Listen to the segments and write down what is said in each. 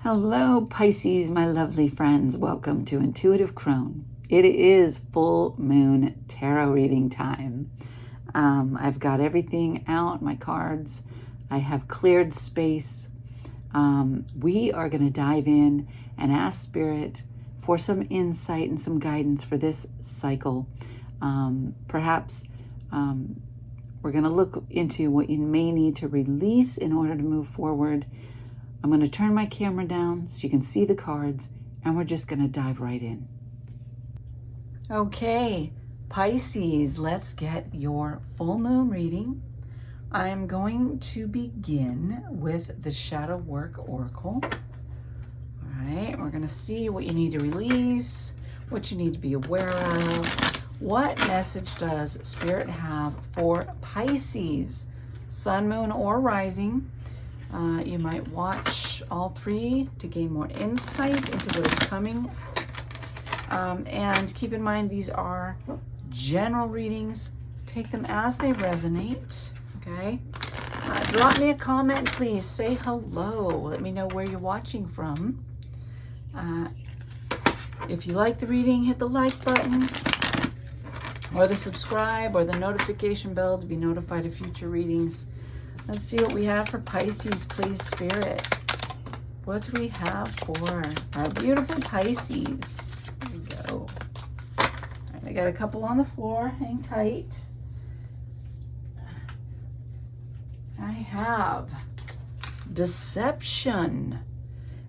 Hello, Pisces, my lovely friends. Welcome to Intuitive Crone. It is full moon tarot reading time. I've got everything out, my cards. I have cleared space. We are going to dive in and ask Spirit for some insight and some guidance for this cycle. Perhaps we're going to look into what you may need to release in order to move forward. I'm going to turn my camera down so you can see the cards, and we're just going to dive right in. Okay, Pisces, let's get your full moon reading. I'm going to begin with the Shadow Work Oracle. All right, we're going to see what you need to release, what you need to be aware of. What message does Spirit have for Pisces, Sun, Moon, or Rising? You might watch all three to gain more insight into what is coming. And keep in mind, these are general readings. Take them as they resonate, okay? Drop me a comment, please. Say hello. Let me know where you're watching from. If you like the reading, hit the like button or the subscribe or the notification bell to be notified of future readings. Let's see what we have for Pisces, please, Spirit. What do we have for our beautiful Pisces? There we go. All right, I got a couple on the floor. Hang tight. I have deception.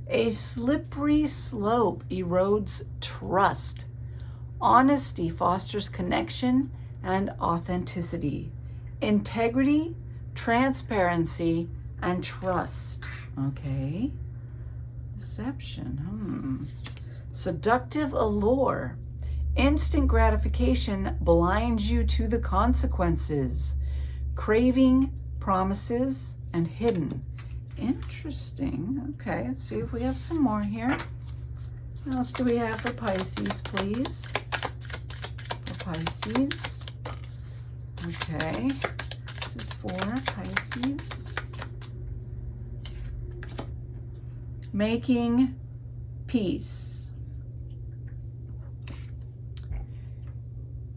A slippery slope erodes trust. Honesty fosters connection and authenticity. Integrity, transparency, and trust. Okay. Deception. Seductive allure. Instant gratification blinds you to the consequences. Craving, promises, and hidden. Interesting. Okay, let's see if we have some more here. What else do we have for Pisces, please? For Pisces. Okay. This is for Pisces. Making peace.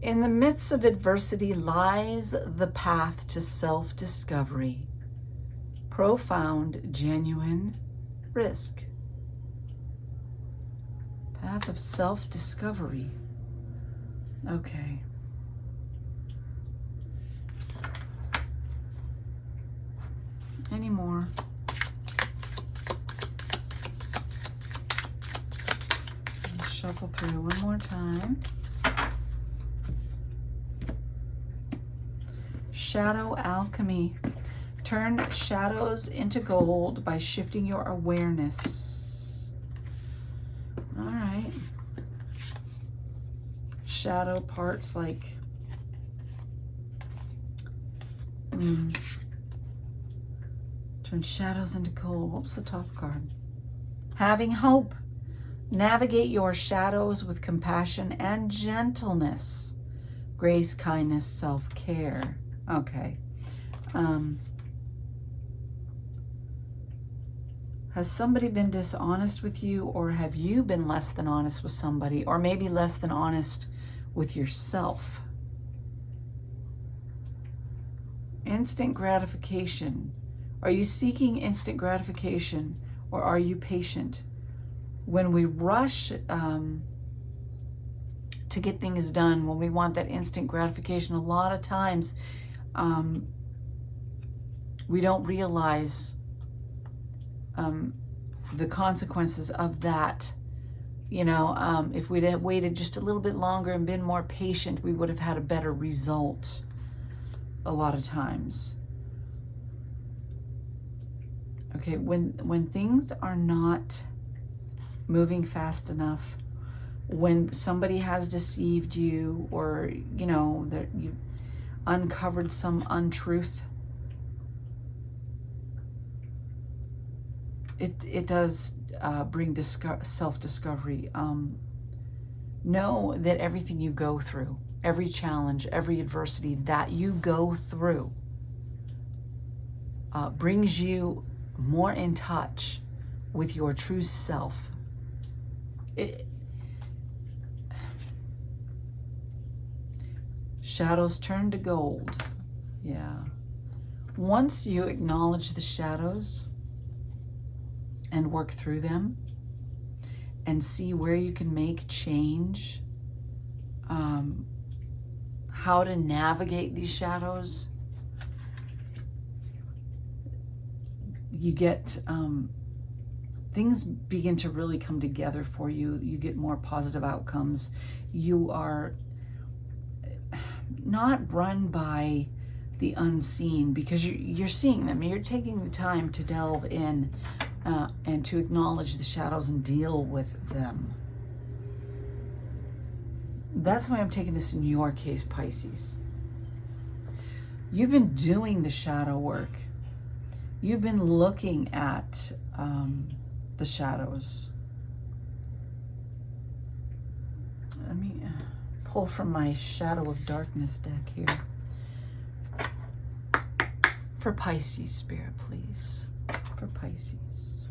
In the midst of adversity lies the path to self-discovery. Profound, genuine risk. Path of self-discovery. Okay. Any more? Shuffle through one more time. Shadow alchemy. Turn shadows into gold by shifting your awareness. All right. Shadow parts like turn shadows into gold. What was the top card? Having hope. Navigate your shadows with compassion and gentleness. Grace, kindness, self-care. Okay. Has somebody been dishonest with you, or have you been less than honest with somebody, or maybe less than honest with yourself? Instant gratification. Are you seeking instant gratification, or are you patient? When we rush to get things done, when we want that instant gratification, a lot of times we don't realize the consequences of that. You know, if we'd have waited just a little bit longer and been more patient, we would have had a better result a lot of times. Okay, when things are not moving fast enough, when somebody has deceived you, or you know that you've uncovered some untruth, it does bring self-discovery. Know that everything you go through, every challenge, every adversity that you go through brings you more in touch with your true self. Shadows turn to gold. Yeah. Once you acknowledge the shadows and work through them and see where you can make change, how to navigate these shadows, you get, things begin to really come together for you. You get more positive outcomes. You are not run by the unseen because you're seeing them. You're taking the time to delve in and to acknowledge the shadows and deal with them. That's why I'm taking this in your case, Pisces. You've been doing the shadow work. You've been looking at the shadows. Let me pull from my Shadow of Darkness deck here. For Pisces, Spirit, please. For Pisces.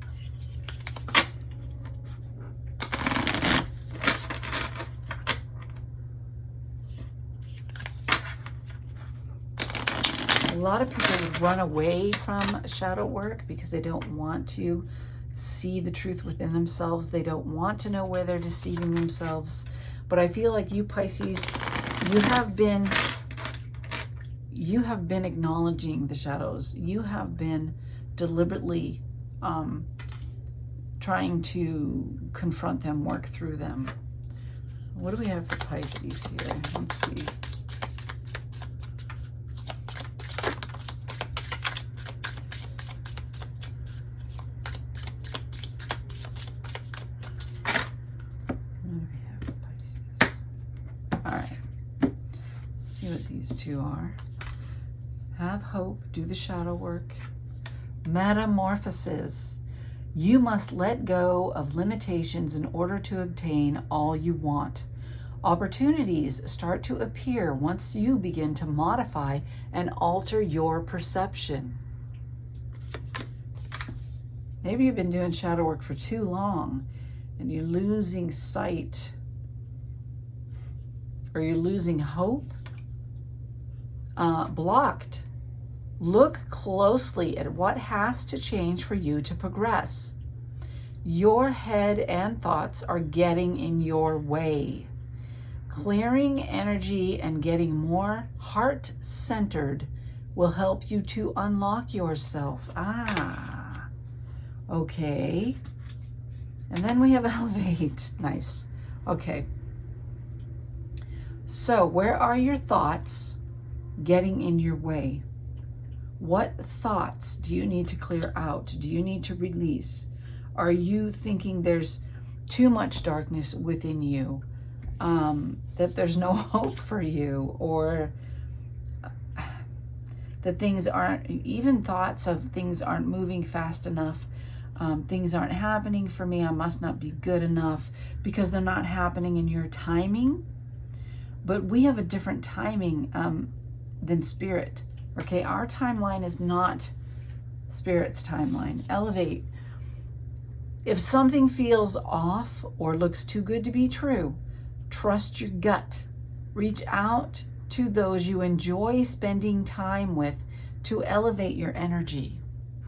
A lot of people run away from shadow work because they don't want to see the truth within themselves. They don't want to know where they're deceiving themselves. But I feel like you, Pisces, you have been acknowledging the shadows. You have been deliberately trying to confront them, work through them. What do we have for Pisces here? Let's see. Two are. Have hope, do the shadow work. Metamorphosis. You must let go of limitations in order to obtain all you want. Opportunities start to appear once you begin to modify and alter your perception. Maybe you've been doing shadow work for too long and you're losing sight, or you're losing hope. Blocked. Look closely at what has to change for you to progress. Your head and thoughts are getting in your way. Clearing energy and getting more heart-centered will help you to unlock yourself. Okay. And then we have elevate. Nice. Okay. So where are your thoughts getting in your way? What thoughts do you need to clear out? Do you need to release? Are you thinking there's too much darkness within you, that there's no hope for you, or that things aren't, even thoughts of things aren't moving fast enough, things aren't happening for me, I must not be good enough because they're not happening in your timing? But we have a different timing than Spirit. Okay, our timeline is not Spirit's timeline. Elevate. If something feels off or looks too good to be true, trust your gut. Reach out to those you enjoy spending time with to elevate your energy.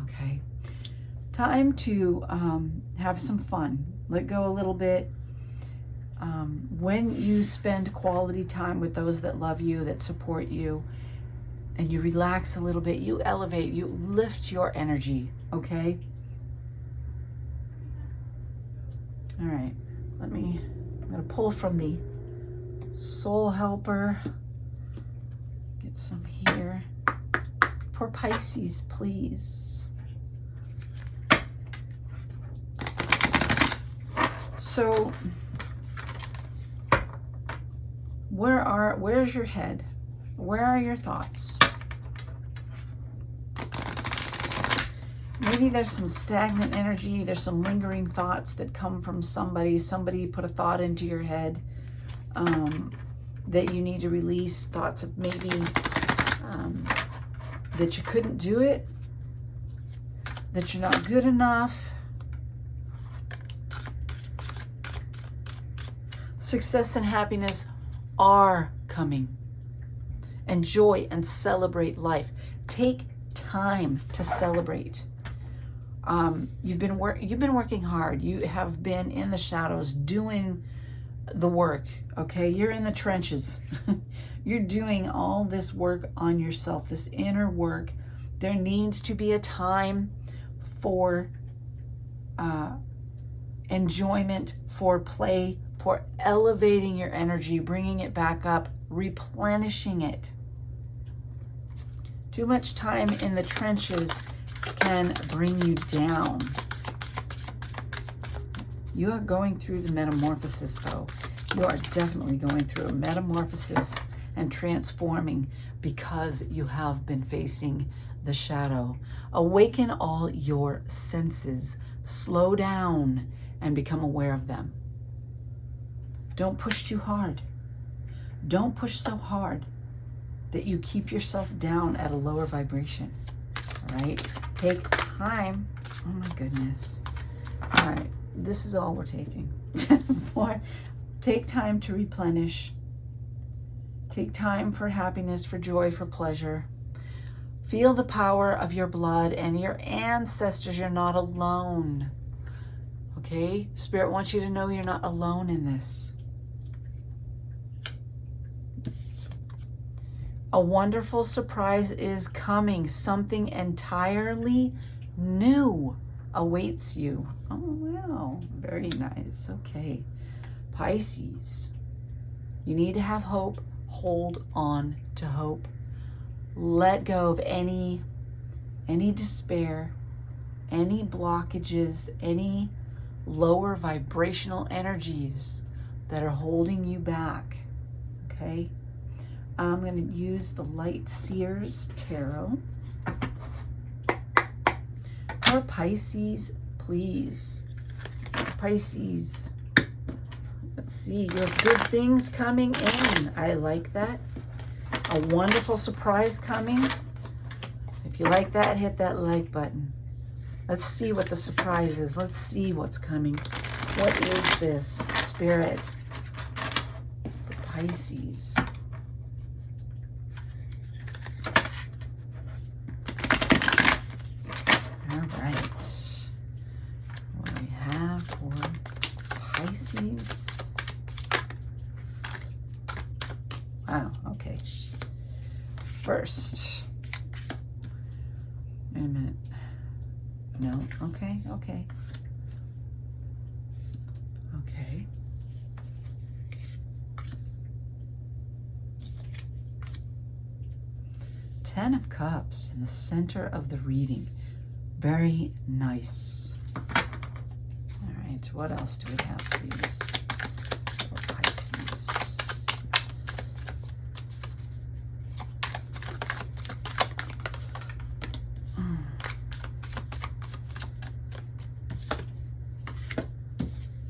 Okay, time to have some fun. Let go a little bit. When you spend quality time with those that love you, that support you, and you relax a little bit, you elevate, you lift your energy, okay? All right, I'm gonna pull from the Soul Helper. Get some here. For Pisces, please. So, where's your head? Where are your thoughts? Maybe there's some stagnant energy. There's some lingering thoughts that come from somebody. Somebody put a thought into your head that you need to release. Thoughts of maybe that you couldn't do it, that you're not good enough, Success and happiness are coming. Enjoy and celebrate life. Take time to celebrate. You've been working hard. You have been in the shadows doing the work, okay? You're in the trenches. You're doing all this work on yourself, this inner work. There needs to be a time for enjoyment, for play, for elevating your energy, bringing it back up, replenishing it. Too much time in the trenches can bring you down. You are going through the metamorphosis, though. You are definitely going through a metamorphosis and transforming because you have been facing the shadow. Awaken all your senses. Slow down and become aware of them. Don't push too hard. Don't push so hard that you keep yourself down at a lower vibration. All right? Take time. Oh my goodness. All right. This is all we're taking. Take time to replenish. Take time for happiness, for joy, for pleasure. Feel the power of your blood and your ancestors. You're not alone. Okay? Spirit wants you to know you're not alone in this. A wonderful surprise is coming. Something entirely new awaits you. Oh, wow. Very nice. Okay. Pisces. You need to have hope. Hold on to hope. Let go of any despair, any blockages, any lower vibrational energies that are holding you back. Okay? I'm going to use the Light Seers Tarot. For Pisces, please. Pisces. Let's see. You have good things coming in. I like that. A wonderful surprise coming. If you like that, hit that like button. Let's see what the surprise is. Let's see what's coming. What is this, Spirit? For Pisces. All right. What do we have for Pisces? Wow, okay. First. Wait a minute. No, okay. Okay. 10 of Cups in the center of the reading. Very nice. All right, what else do we have, please? For Pisces.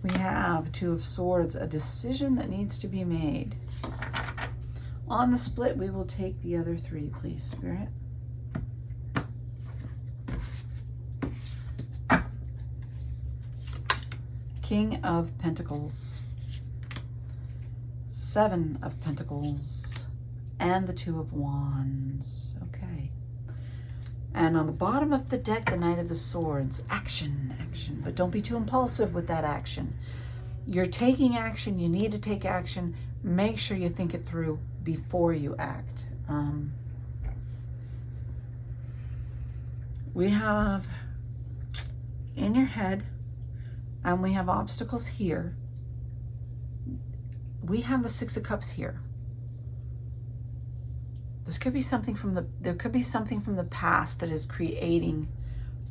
We have Two of Swords, a decision that needs to be made. On the split, we will take the other three, please, Spirit. King of Pentacles, Seven of Pentacles, and the Two of Wands. Okay. And on the bottom of the deck, the Knight of the Swords. Action. But don't be too impulsive with that action. You're taking action. You need to take action. Make sure you think it through before you act. We have in your head, and we have obstacles here. We have the Six of Cups here. This could be something from there could be something from the past that is creating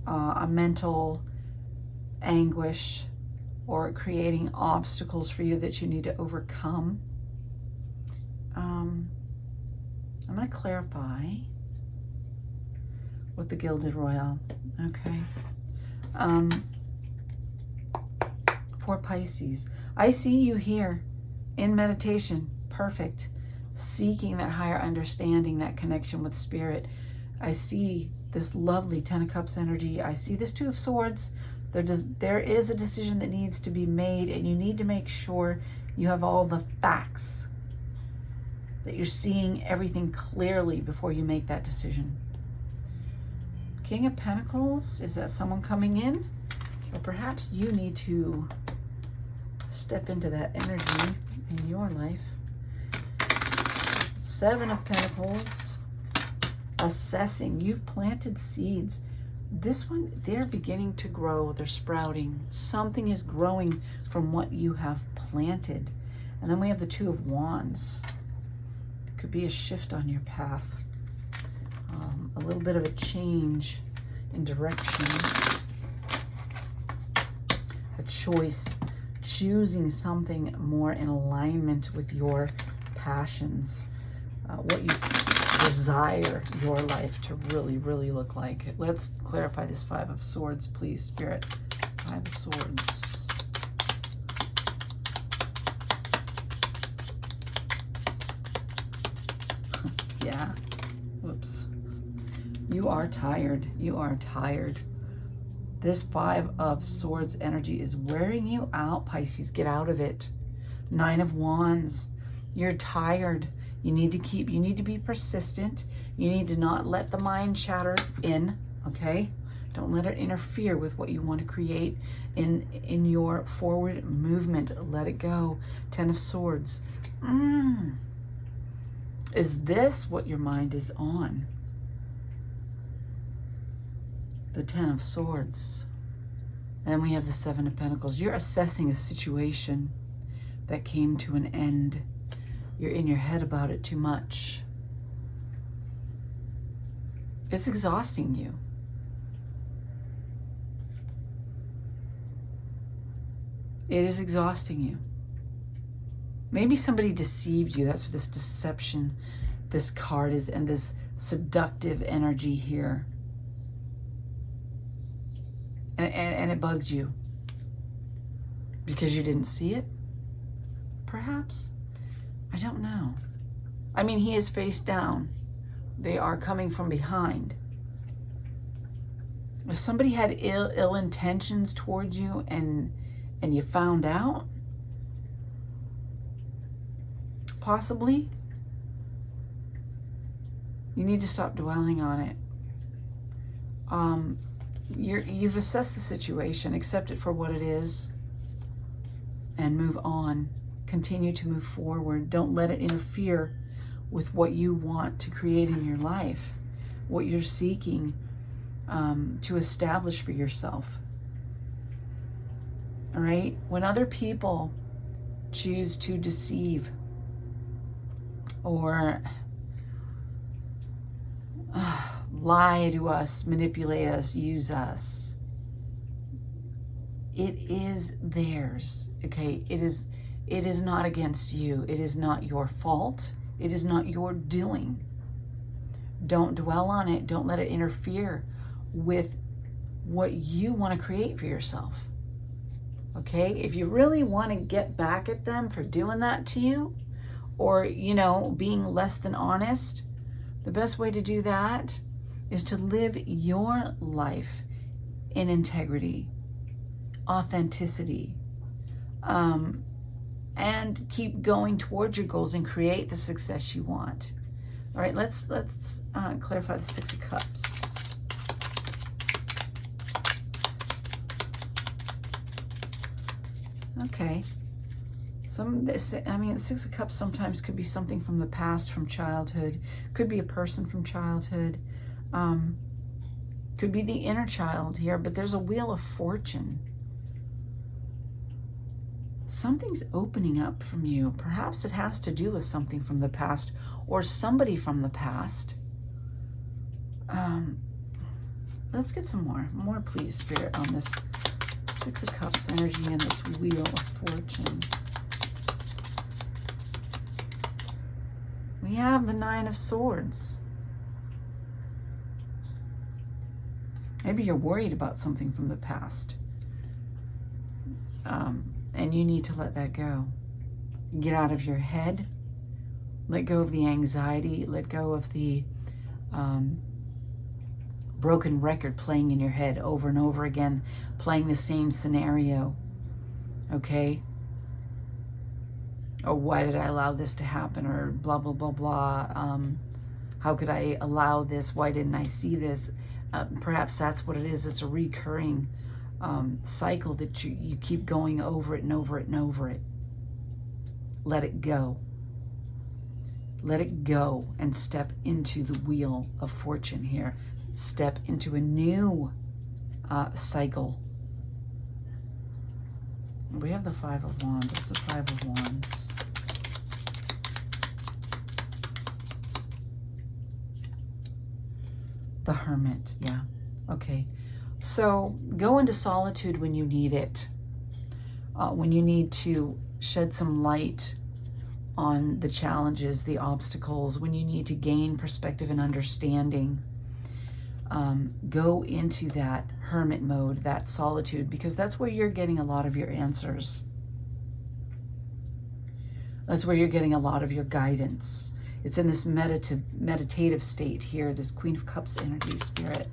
a mental anguish or creating obstacles for you that you need to overcome. I'm going to clarify with the Gilded Royale. Okay. For Pisces, I see you here in meditation. Perfect. Seeking that higher understanding, that connection with Spirit. I see this lovely Ten of Cups energy. I see this Two of Swords There is a decision that needs to be made, and you need to make sure you have all the facts, that you're seeing everything clearly before you make that decision. King of Pentacles, is that someone coming in? Or perhaps you need to step into that energy in your life. Seven of Pentacles, assessing. You've planted seeds. This one, they're beginning to grow. They're sprouting. Something is growing from what you have planted. And then we have the Two of Wands. It could be a shift on your path. A little bit of a change in direction. A choice. Choosing something more in alignment with your passions. What you desire your life to really, really look like. Let's clarify this Five of Swords, please, Spirit. Five of Swords. Yeah. Whoops. You are tired. You are tired. This Five of Swords energy is wearing you out, Pisces. Get out of it. Nine of Wands. You're tired. You need to be persistent. You need to not let the mind chatter in, okay? Don't let it interfere with what you want to create in your forward movement. Let it go. Ten of Swords. Is this what your mind is on? The Ten of Swords. And we have the Seven of Pentacles. You're assessing a situation that came to an end. You're in your head about it too much. It's exhausting you. It is exhausting you. Maybe somebody deceived you. That's what this deception, this card is, and this seductive energy here. And it bugs you because you didn't see it, perhaps. I don't know. I mean, he is face down. They are coming from behind. If somebody had ill intentions towards you and you found out, possibly, you need to stop dwelling on it. You've assessed the situation, accept it for what it is, and move on. Continue to move forward. Don't let it interfere with what you want to create in your life, what you're seeking to establish for yourself. All right? When other people choose to deceive or lie to us, manipulate us, use us, it is theirs, okay? It is not against you. It is not your fault. It is not your doing. Don't dwell on it. Don't let it interfere with what you want to create for yourself. Okay? If you really want to get back at them for doing that to you, or, being less than honest, the best way to do that is to live your life in integrity, authenticity, and keep going towards your goals and create the success you want. All right, let's clarify the Six of Cups. Okay. The Six of Cups sometimes could be something from the past, from childhood. Could be a person from childhood. Could be the inner child here, but there's a Wheel of Fortune. Something's opening up from you. Perhaps it has to do with something from the past or somebody from the past. Let's get some more, please, Spirit, on this Six of Cups energy and this Wheel of Fortune. We have the Nine of Swords. Maybe you're worried about something from the past. And you need to let that go. Get out of your head. Let go of the anxiety. Let go of the broken record playing in your head over and over again, playing the same scenario. Okay? Or why did I allow this to happen? Or blah, blah, blah, blah. How could I allow this? Why didn't I see this? Perhaps that's what it is. It's a recurring cycle that you keep going over it and over it and over it. Let it go. Let it go and step into the wheel of fortune here. Step into a new cycle. We have the Five of Wands. What's the Five of Wands? The Hermit, yeah. Okay. So go into solitude when you need it. When you need to shed some light on the challenges, the obstacles, when you need to gain perspective and understanding. Go into that hermit mode, that solitude, because that's where you're getting a lot of your answers. That's where you're getting a lot of your guidance. It's in this meditative state here, this Queen of Cups energy, Spirit.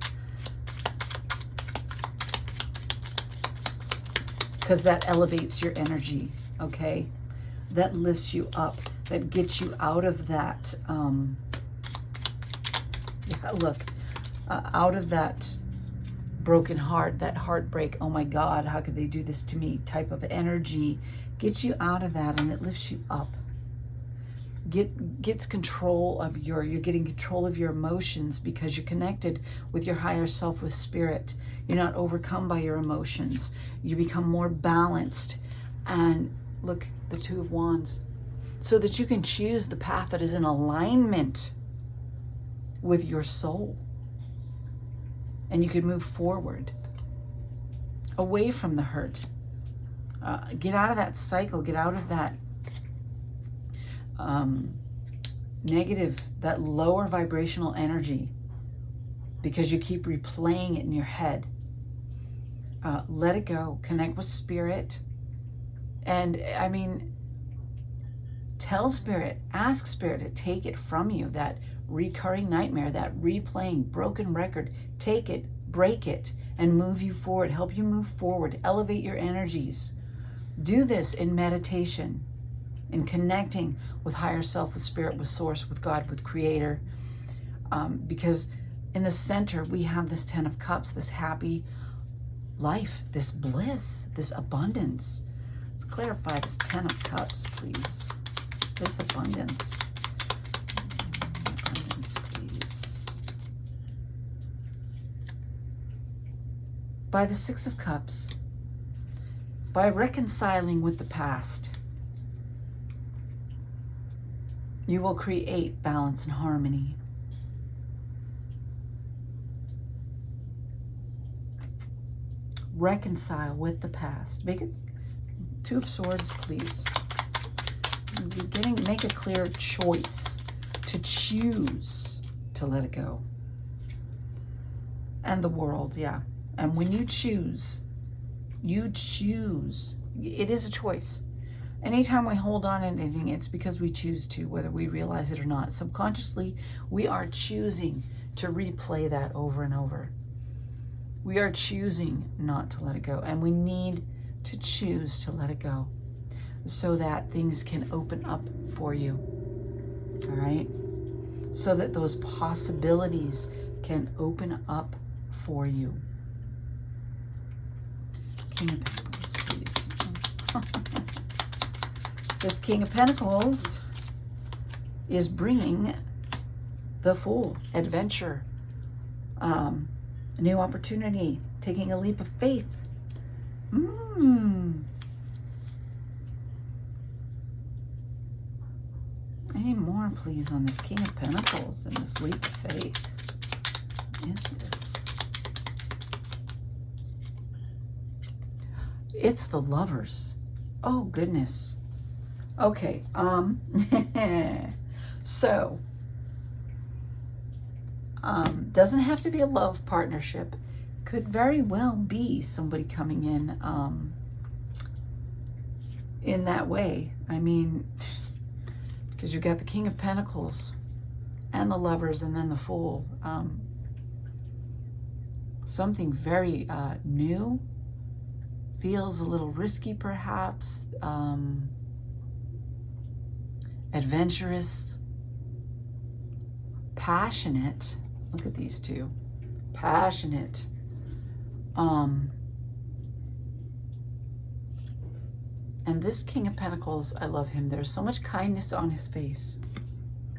Because that elevates your energy, okay? That lifts you up, that gets you out of that, out of that broken heart, that heartbreak, oh my God, how could they do this to me type of energy. Gets you out of that and it lifts you up. Gets control of you're getting control of your emotions because you're connected with your higher self, with spirit. You're not overcome by your emotions. You become more balanced. And look, the Two of Wands. So that you can choose the path that is in alignment with your soul. And you can move forward, away from the hurt. Get out of that cycle, get out of that negative, that lower vibrational energy, because you keep replaying it in your head. Let it go, connect with spirit. And I mean, tell spirit, ask spirit to take it from you, that recurring nightmare, that replaying broken record. Take it, break it, and move you forward, help you move forward, elevate your energies. Do this in meditation, in connecting with higher self, with spirit, with source, with God, with creator. Because in the center, we have this 10 of Cups, this happy life, this bliss, this abundance. Let's clarify this 10 of Cups, please. This abundance. Abundance, please. By the 6 of Cups, by reconciling with the past, you will create balance and harmony. Reconcile with the past. Make it 2 of Swords, please. Make a clear choice to choose to let it go. And the World, yeah. And when you choose, it is a choice. Anytime we hold on to anything, it's because we choose to, whether we realize it or not. Subconsciously, we are choosing to replay that over and over. We are choosing not to let it go. And we need to choose to let it go so that things can open up for you. All right? So that those possibilities can open up for you. King of Pentacles, please. This King of Pentacles is bringing the Fool, adventure, a new opportunity, taking a leap of faith. Any more, please, on this King of Pentacles and this leap of faith? What is this? It's the Lovers. Oh, goodness. Okay, so, doesn't have to be a love partnership. Could very well be somebody coming in that way. I mean, because you've got the King of Pentacles and the Lovers and then the Fool. something very new, feels a little risky perhaps, adventurous, passionate. Look at these two. Passionate. And this King of Pentacles, I love him. There's so much kindness on his face.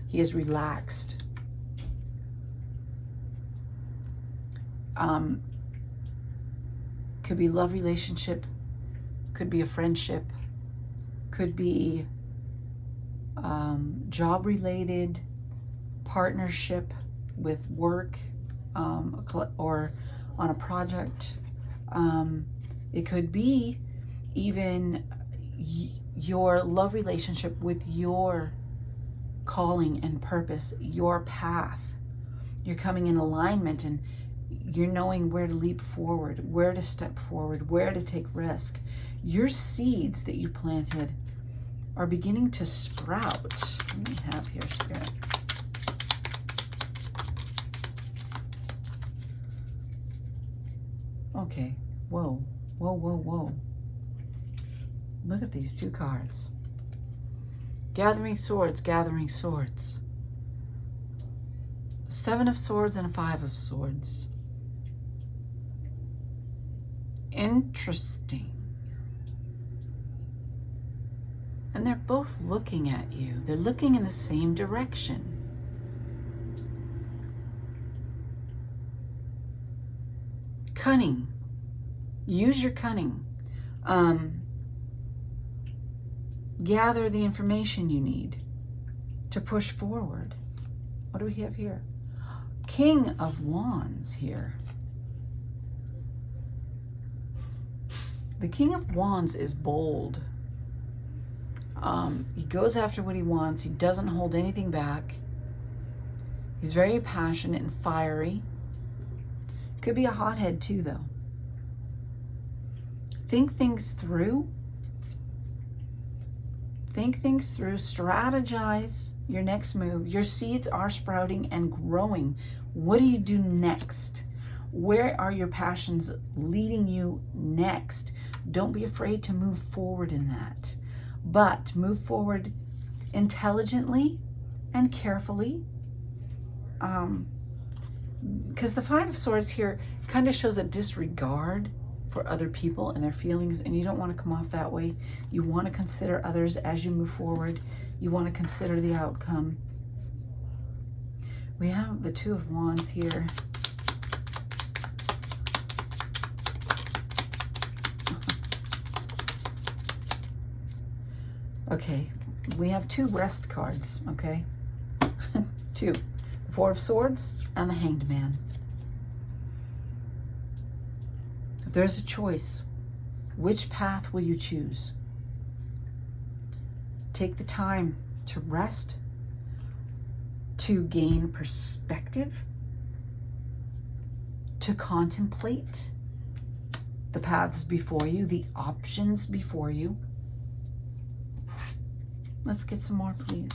He is relaxed. Could be love relationship, could be a friendship, could be job related, partnership with work, or on a project. It could be even your love relationship with your calling and purpose, your path. You're coming in alignment and you're knowing where to leap forward, where to step forward, where to take risk. Your seeds that you planted are beginning to sprout. What do we have here, Spirit? Okay. Whoa. Whoa, whoa, whoa. Look at these two cards. Gathering swords, gathering swords. Seven of Swords and a Five of Swords. Interesting. And they're both looking at you. They're looking in the same direction. Cunning. Use your cunning. Gather the information you need to push forward. What do we have here? King of Wands here. The King of Wands is bold. He goes after what he wants. He doesn't hold anything back. He's very passionate and fiery. Could be a hothead too, though. Think things through. Think things through. Strategize your next move. Your seeds are sprouting and growing. What do you do next? Where are your passions leading you next? Don't be afraid to move forward in that. But move forward intelligently and carefully. Because the Five of Swords here kind of shows a disregard for other people and their feelings, and you don't want to come off that way. You want to consider others as you move forward. You want to consider the outcome. We have the Two of Wands here. Okay, we have two rest cards, okay? Two. The Four of Swords and the Hanged Man. There's a choice. Which path will you choose? Take the time to rest, to gain perspective, to contemplate the paths before you, the options before you. Let's get some more, please.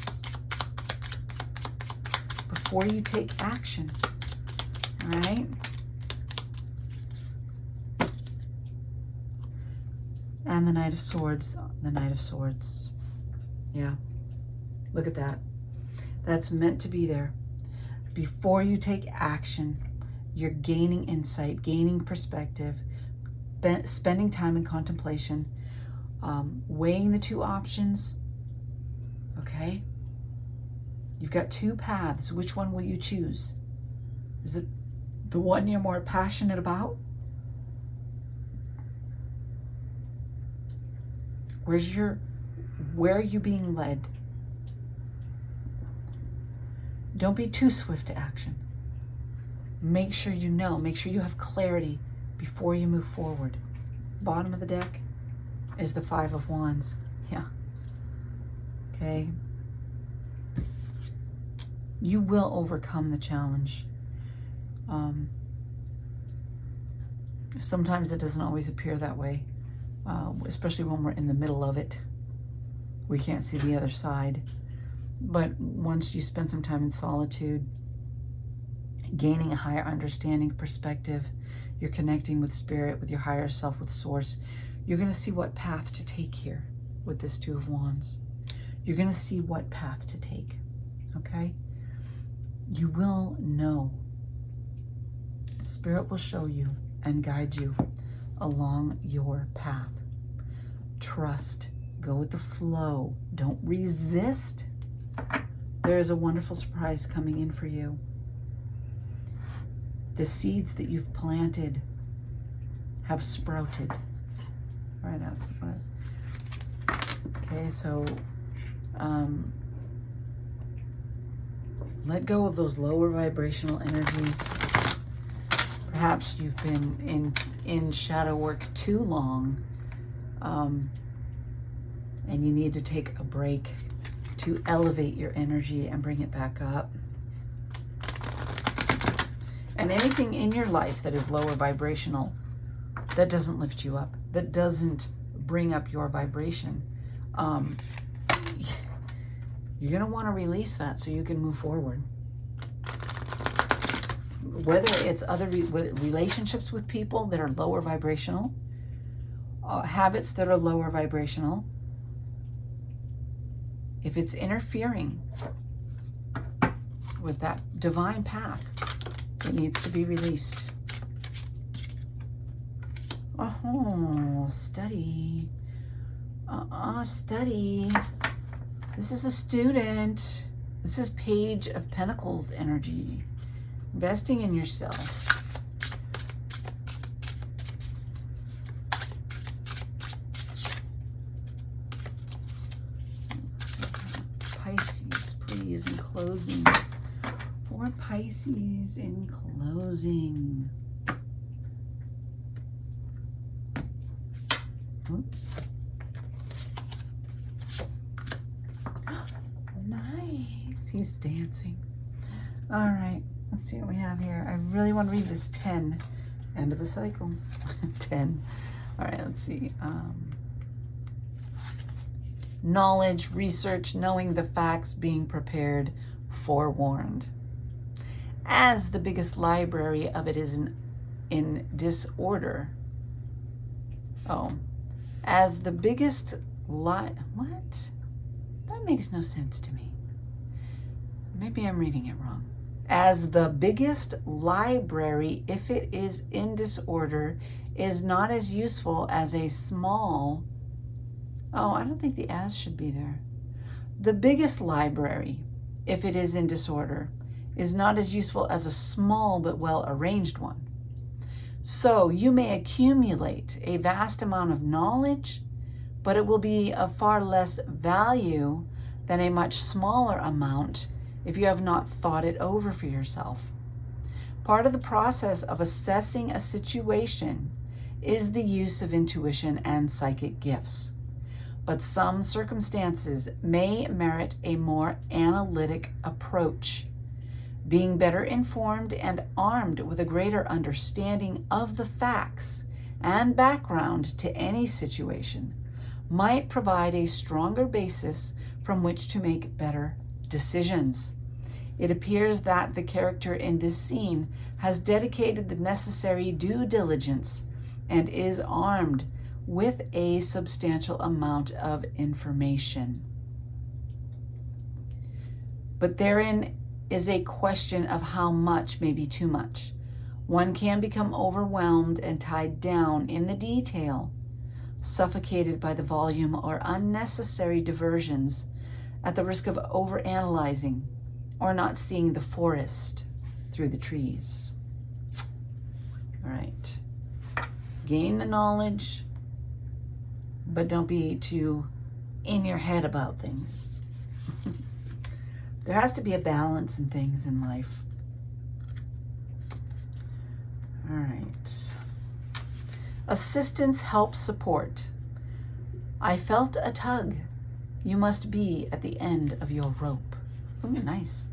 Before you take action, all right? And the Knight of Swords, the Knight of Swords. Yeah, look at that. That's meant to be there. Before you take action, you're gaining insight, gaining perspective, spending time in contemplation, weighing the two options, okay? You've got two paths. Which one will you choose? Is it the one you're more passionate about? Where are you being led? Don't be too swift to action. Make sure you know, make sure you have clarity before you move forward. Bottom of the deck is the Five of Wands. Yeah. Okay. You will overcome the challenge. Sometimes it doesn't always appear that way. Especially when we're in the middle of it. We can't see the other side. But once you spend some time in solitude, gaining a higher understanding, perspective, you're connecting with spirit, with your higher self, with source, you're going to see what path to take here with this Two of Wands. You're going to see what path to take, okay? You will know. Spirit will show you and guide you along your path. Trust. Go with the flow. Don't resist. There is a wonderful surprise coming in for you. The seeds that you've planted have sprouted. All right, that's what it is. Okay, so let go of those lower vibrational energies. Perhaps you've been in shadow work too long, and you need to take a break to elevate your energy and bring it back up. And anything in your life that is lower vibrational, that doesn't lift you up, that doesn't bring up your vibration, you're going to want to release that so you can move forward. Whether it's other relationships with people that are lower vibrational, habits that are lower vibrational, if it's interfering with that divine path, it needs to be released. Oh, study. Study. This is a student. This is Page of Pentacles energy. Investing in yourself. Pisces, please, in closing. For Pisces in closing. Oops. Nice. He's dancing. All right. Let's see what we have here. I really want to read this 10. End of a cycle. 10. All right, let's see. Knowledge, research, knowing the facts, being prepared, forewarned. As the biggest library of it is in disorder. Oh. As the biggest what? That makes no sense to me. Maybe I'm reading it wrong. As the biggest library, if it is in disorder, is not as useful as a small... Oh, I don't think the as should be there. The biggest library, if it is in disorder, is not as useful as a small but well-arranged one. So you may accumulate a vast amount of knowledge, but it will be of far less value than a much smaller amount if you have not thought it over for yourself. Part of the process of assessing a situation is the use of intuition and psychic gifts. But some circumstances may merit a more analytic approach. Being better informed and armed with a greater understanding of the facts and background to any situation might provide a stronger basis from which to make better decisions. It appears that the character in this scene has dedicated the necessary due diligence and is armed with a substantial amount of information. But therein is a question of how much may be too much. One can become overwhelmed and tied down in the detail, suffocated by the volume or unnecessary diversions, at the risk of overanalyzing or not seeing the forest through the trees. All right. Gain the knowledge, but don't be too in your head about things. There has to be a balance in things in life. All right. Assistance, help, support. I felt a tug. You must be at the end of your rope. Ooh, nice.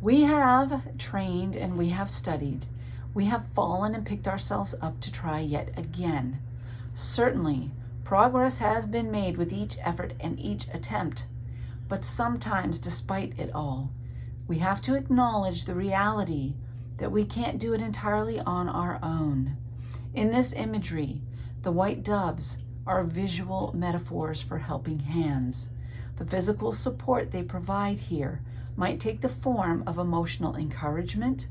We have trained and we have studied. We have fallen and picked ourselves up to try yet again. Certainly, progress has been made with each effort and each attempt. But sometimes, despite it all, we have to acknowledge the reality that we can't do it entirely on our own. In this imagery, the white doves are visual metaphors for helping hands. The physical support they provide here might take the form of emotional encouragement,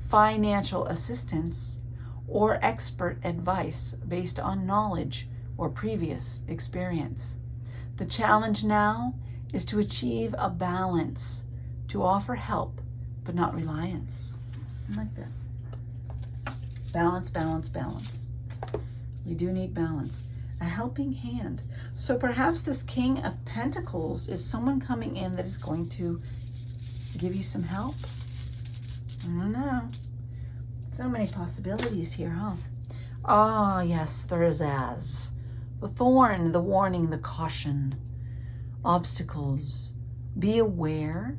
financial assistance, or expert advice based on knowledge or previous experience. The challenge now is to achieve a balance, to offer help, but not reliance. I like that. Balance, balance, balance. We do need balance. A helping hand. So perhaps this King of Pentacles is someone coming in that is going to give you some help. I don't know. So many possibilities here, huh? Ah, yes, there is as. The thorn, the warning, the caution, obstacles. Be aware.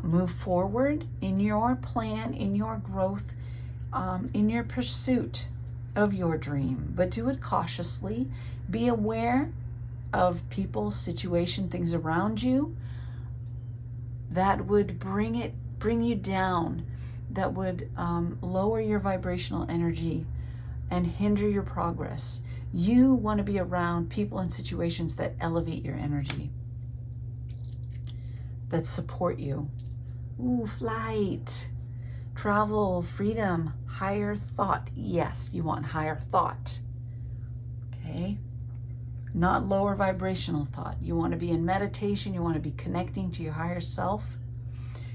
Move forward in your plan, in your growth, in your pursuit of your dream, but do it cautiously. Be aware of people, situation, things around you that would bring you down, that would lower your vibrational energy and hinder your progress. You want to be around people and situations that elevate your energy, that support you. Ooh, flight, travel, freedom, higher thought. Yes, you want higher thought. Okay? Not lower vibrational thought. You want to be in meditation. You want to be connecting to your higher self.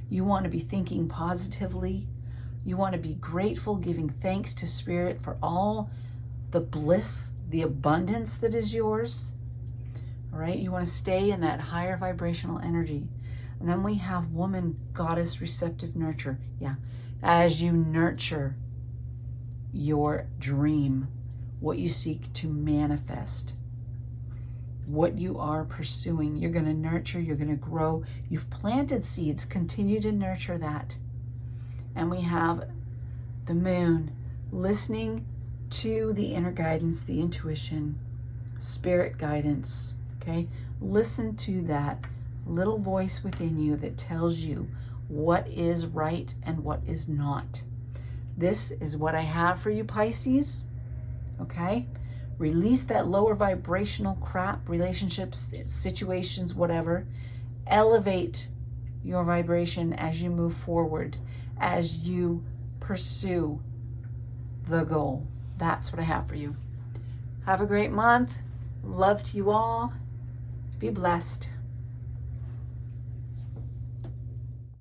You want to be thinking positively. You want to be grateful, giving thanks to Spirit for all the bliss, the abundance that is yours. All right? You want to stay in that higher vibrational energy. And then we have woman, goddess, receptive, nurture. Yeah. As you nurture your dream, what you seek to manifest, what you are pursuing, you're going to nurture, you're going to grow. You've planted seeds, continue to nurture that. And we have the moon, listening to the inner guidance, the intuition, spirit guidance, okay? Listen to that little voice within you that tells you what is right and what is not. This is what I have for you, Pisces, okay? Release that lower vibrational crap, relationships, situations, whatever. Elevate your vibration as you move forward, as you pursue the goal. That's what I have for you. Have a great month. Love to you all. Be blessed.